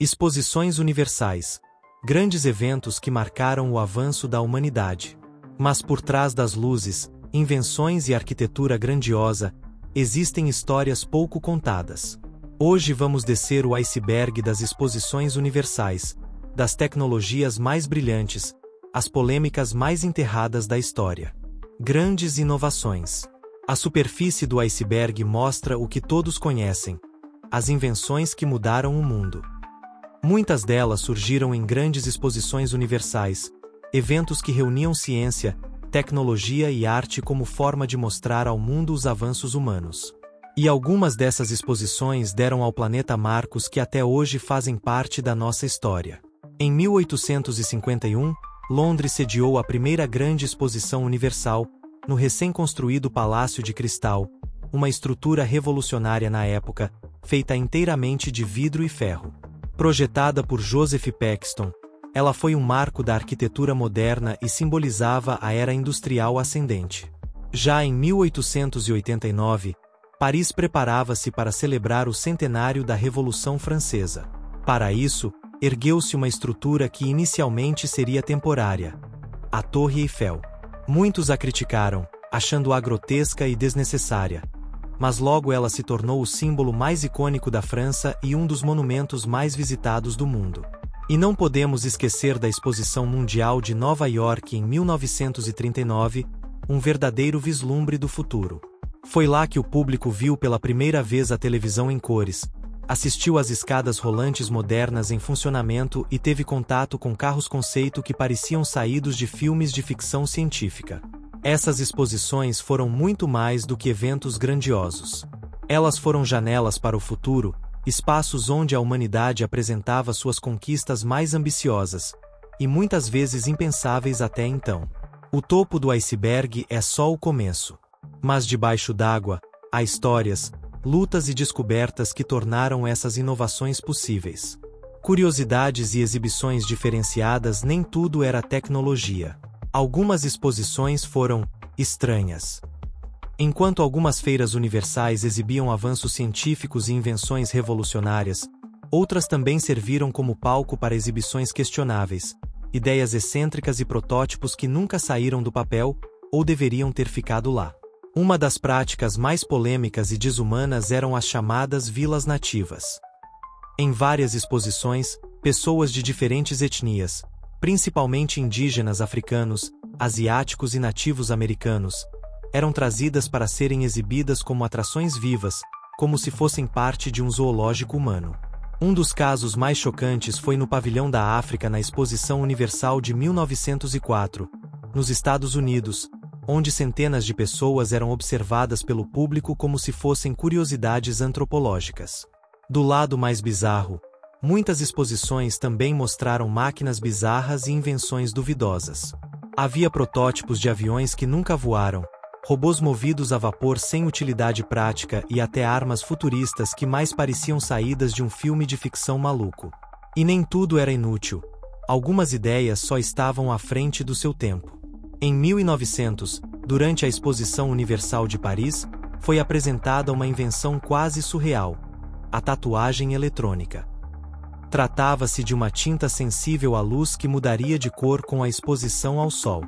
Exposições universais. Grandes eventos que marcaram o avanço da humanidade. Mas por trás das luzes, invenções e arquitetura grandiosa, existem histórias pouco contadas. Hoje vamos descer o iceberg das exposições universais, das tecnologias mais brilhantes, as polêmicas mais enterradas da história. Grandes inovações. A superfície do iceberg mostra o que todos conhecem: as invenções que mudaram o mundo. Muitas delas surgiram em grandes exposições universais, eventos que reuniam ciência, tecnologia e arte como forma de mostrar ao mundo os avanços humanos. E algumas dessas exposições deram ao planeta marcos que até hoje fazem parte da nossa história. Em 1851, Londres sediou a primeira grande exposição universal, no recém-construído Palácio de Cristal, uma estrutura revolucionária na época, feita inteiramente de vidro e ferro. Projetada por Joseph Paxton, ela foi um marco da arquitetura moderna e simbolizava a era industrial ascendente. Já em 1889, Paris preparava-se para celebrar o centenário da Revolução Francesa. Para isso, ergueu-se uma estrutura que inicialmente seria temporária: a Torre Eiffel. Muitos a criticaram, achando-a grotesca e desnecessária. Mas logo ela se tornou o símbolo mais icônico da França e um dos monumentos mais visitados do mundo. E não podemos esquecer da Exposição Mundial de Nova York em 1939, um verdadeiro vislumbre do futuro. Foi lá que o público viu pela primeira vez a televisão em cores, assistiu às escadas rolantes modernas em funcionamento e teve contato com carros-conceito que pareciam saídos de filmes de ficção científica. Essas exposições foram muito mais do que eventos grandiosos. Elas foram janelas para o futuro, espaços onde a humanidade apresentava suas conquistas mais ambiciosas, e muitas vezes impensáveis até então. O topo do iceberg é só o começo. Mas debaixo d'água, há histórias, lutas e descobertas que tornaram essas inovações possíveis. Curiosidades e exibições diferenciadas. Nem tudo era tecnologia. Algumas exposições foram estranhas. Enquanto algumas feiras universais exibiam avanços científicos e invenções revolucionárias, outras também serviram como palco para exibições questionáveis, ideias excêntricas e protótipos que nunca saíram do papel, ou deveriam ter ficado lá. Uma das práticas mais polêmicas e desumanas eram as chamadas vilas nativas. Em várias exposições, pessoas de diferentes etnias, principalmente indígenas africanos, asiáticos e nativos americanos, eram trazidas para serem exibidas como atrações vivas, como se fossem parte de um zoológico humano. Um dos casos mais chocantes foi no Pavilhão da África na Exposição Universal de 1904, nos Estados Unidos, onde centenas de pessoas eram observadas pelo público como se fossem curiosidades antropológicas. Do lado mais bizarro, muitas exposições também mostraram máquinas bizarras e invenções duvidosas. Havia protótipos de aviões que nunca voaram, robôs movidos a vapor sem utilidade prática e até armas futuristas que mais pareciam saídas de um filme de ficção maluco. E nem tudo era inútil. Algumas ideias só estavam à frente do seu tempo. Em 1900, durante a Exposição Universal de Paris, foi apresentada uma invenção quase surreal: a tatuagem eletrônica. Tratava-se de uma tinta sensível à luz que mudaria de cor com a exposição ao sol.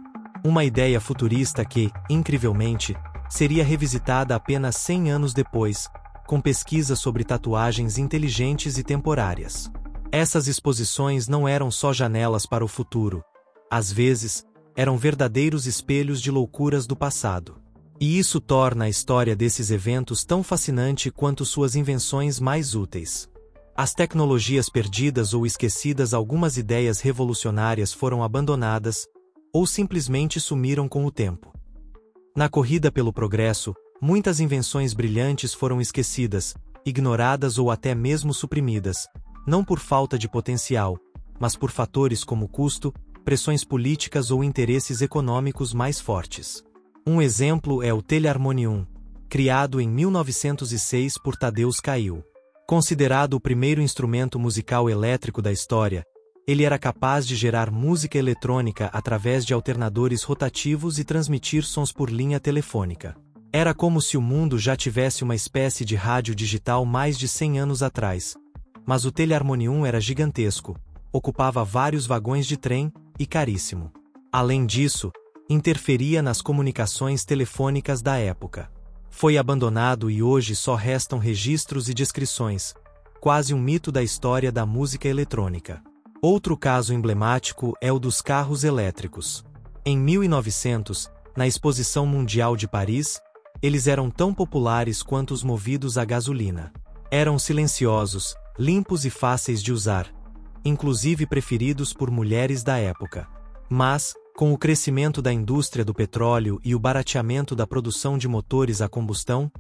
Uma ideia futurista que, incrivelmente, seria revisitada apenas 100 anos depois, com pesquisas sobre tatuagens inteligentes e temporárias. Essas exposições não eram só janelas para o futuro. Às vezes, eram verdadeiros espelhos de loucuras do passado. E isso torna a história desses eventos tão fascinante quanto suas invenções mais úteis. As tecnologias perdidas ou esquecidas. Algumas ideias revolucionárias foram abandonadas, ou simplesmente sumiram com o tempo. Na corrida pelo progresso, muitas invenções brilhantes foram esquecidas, ignoradas ou até mesmo suprimidas, não por falta de potencial, mas por fatores como custo, pressões políticas ou interesses econômicos mais fortes. Um exemplo é o teleharmonium, criado em 1906 por Tadeusz Caiu. Considerado o primeiro instrumento musical elétrico da história, ele era capaz de gerar música eletrônica através de alternadores rotativos e transmitir sons por linha telefônica. Era como se o mundo já tivesse uma espécie de rádio digital mais de 100 anos atrás, Mas o Teleharmonium era gigantesco, ocupava vários vagões de trem e caríssimo. Além disso, interferia nas comunicações telefônicas da época. Foi abandonado e hoje só restam registros e descrições, quase um mito da história da música eletrônica. Outro caso emblemático é o dos carros elétricos. Em 1900, na Exposição Mundial de Paris, eles eram tão populares quanto os movidos a gasolina. Eram silenciosos, limpos e fáceis de usar, inclusive preferidos por mulheres da época. Mas, com o crescimento da indústria do petróleo e o barateamento da produção de motores a combustão,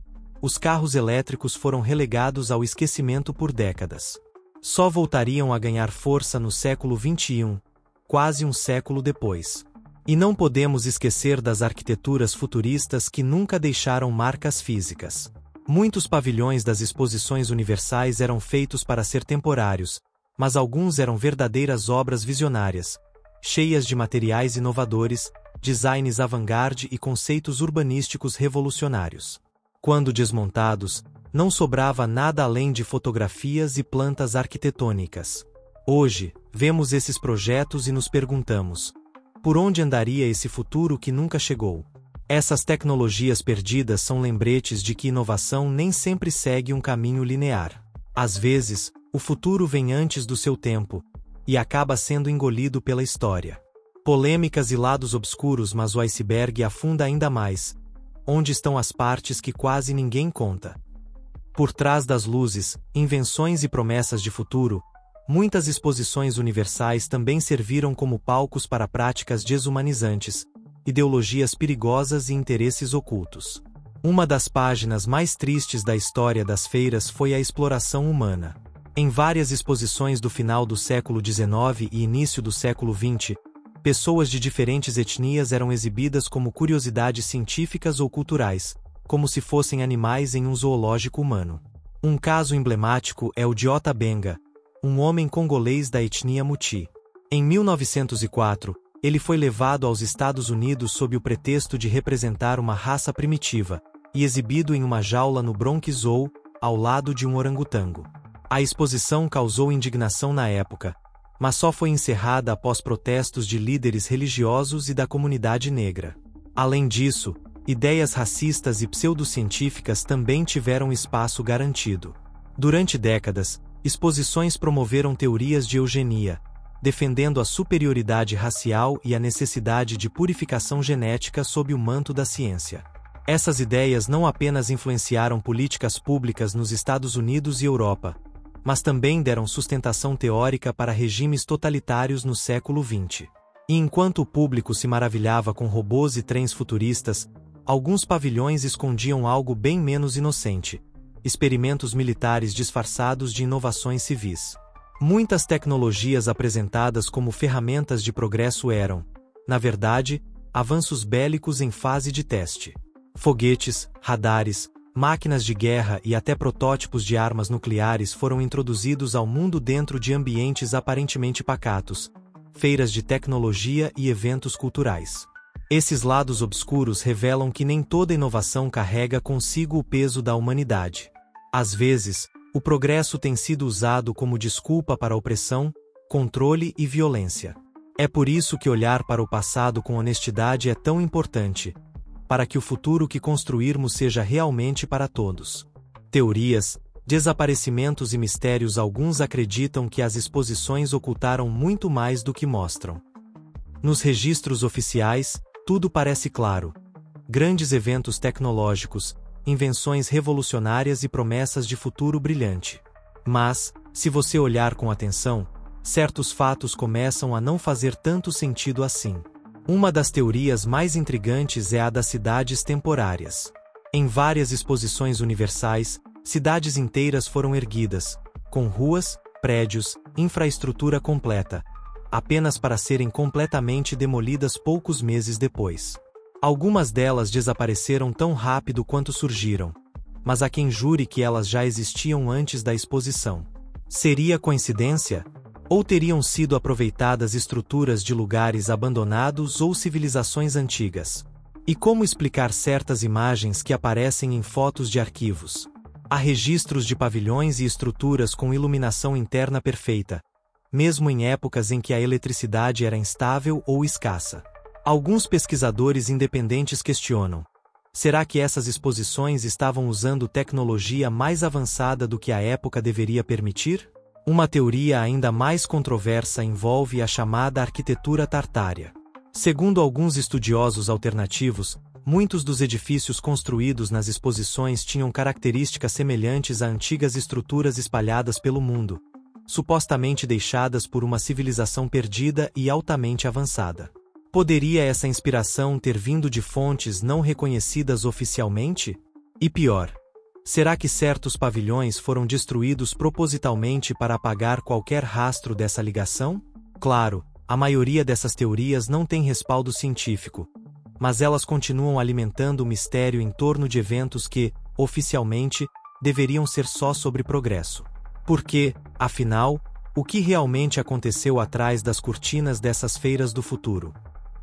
os carros elétricos foram relegados ao esquecimento por décadas. Só voltariam a ganhar força no século XXI, quase um século depois. E não podemos esquecer das arquiteturas futuristas que nunca deixaram marcas físicas. Muitos pavilhões das exposições universais eram feitos para ser temporários, mas alguns eram verdadeiras obras visionárias, cheias de materiais inovadores, designs avant-garde e conceitos urbanísticos revolucionários. Quando desmontados, não sobrava nada além de fotografias e plantas arquitetônicas. Hoje, vemos esses projetos e nos perguntamos: por onde andaria esse futuro que nunca chegou? Essas tecnologias perdidas são lembretes de que inovação nem sempre segue um caminho linear. Às vezes, o futuro vem antes do seu tempo e acaba sendo engolido pela história. Polêmicas e lados obscuros, mas o iceberg afunda ainda mais. Onde estão as partes que quase ninguém conta? Por trás das luzes, invenções e promessas de futuro, muitas exposições universais também serviram como palcos para práticas desumanizantes, ideologias perigosas e interesses ocultos. Uma das páginas mais tristes da história das feiras foi a exploração humana. Em várias exposições do final do século XIX e início do século XX, pessoas de diferentes etnias eram exibidas como curiosidades científicas ou culturais, como se fossem animais em um zoológico humano. Um caso emblemático é o de Ota Benga, um homem congolês da etnia Muti. Em 1904, ele foi levado aos Estados Unidos sob o pretexto de representar uma raça primitiva, e exibido em uma jaula no Bronx Zoo, ao lado de um orangotango. A exposição causou indignação na época, mas só foi encerrada após protestos de líderes religiosos e da comunidade negra. Além disso, ideias racistas e pseudocientíficas também tiveram espaço garantido. Durante décadas, exposições promoveram teorias de eugenia, defendendo a superioridade racial e a necessidade de purificação genética sob o manto da ciência. Essas ideias não apenas influenciaram políticas públicas nos Estados Unidos e Europa, mas também deram sustentação teórica para regimes totalitários no século XX. E enquanto o público se maravilhava com robôs e trens futuristas, alguns pavilhões escondiam algo bem menos inocente: experimentos militares disfarçados de inovações civis. Muitas tecnologias apresentadas como ferramentas de progresso eram, na verdade, avanços bélicos em fase de teste. Foguetes, radares, máquinas de guerra e até protótipos de armas nucleares foram introduzidos ao mundo dentro de ambientes aparentemente pacatos, feiras de tecnologia e eventos culturais. Esses lados obscuros revelam que nem toda inovação carrega consigo o peso da humanidade. Às vezes, o progresso tem sido usado como desculpa para opressão, controle e violência. É por isso que olhar para o passado com honestidade é tão importante, para que o futuro que construirmos seja realmente para todos. Teorias, desaparecimentos e mistérios. Alguns acreditam que as exposições ocultaram muito mais do que mostram. Nos registros oficiais, tudo parece claro: grandes eventos tecnológicos, invenções revolucionárias e promessas de futuro brilhante. Mas, se você olhar com atenção, certos fatos começam a não fazer tanto sentido assim. Uma das teorias mais intrigantes é a das cidades temporárias. Em várias exposições universais, cidades inteiras foram erguidas, com ruas, prédios, infraestrutura completa, apenas para serem completamente demolidas poucos meses depois. Algumas delas desapareceram tão rápido quanto surgiram, mas há quem jure que elas já existiam antes da exposição. Seria coincidência? Ou teriam sido aproveitadas estruturas de lugares abandonados ou civilizações antigas? E como explicar certas imagens que aparecem em fotos de arquivos? Há registros de pavilhões e estruturas com iluminação interna perfeita, mesmo em épocas em que a eletricidade era instável ou escassa. Alguns pesquisadores independentes questionam: será que essas exposições estavam usando tecnologia mais avançada do que a época deveria permitir? Uma teoria ainda mais controversa envolve a chamada arquitetura tartária. Segundo alguns estudiosos alternativos, muitos dos edifícios construídos nas exposições tinham características semelhantes a antigas estruturas espalhadas pelo mundo, supostamente deixadas por uma civilização perdida e altamente avançada. Poderia essa inspiração ter vindo de fontes não reconhecidas oficialmente? E pior, será que certos pavilhões foram destruídos propositalmente para apagar qualquer rastro dessa ligação? Claro, a maioria dessas teorias não tem respaldo científico, mas elas continuam alimentando o mistério em torno de eventos que, oficialmente, deveriam ser só sobre progresso. Porque, afinal, o que realmente aconteceu atrás das cortinas dessas feiras do futuro?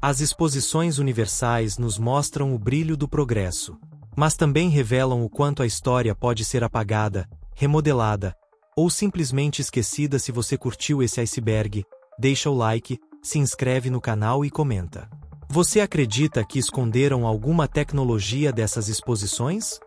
As exposições universais nos mostram o brilho do progresso, mas também revelam o quanto a história pode ser apagada, remodelada, ou simplesmente esquecida. Se você curtiu esse iceberg, deixa o like, se inscreve no canal e comenta. Você acredita que esconderam alguma tecnologia dessas exposições?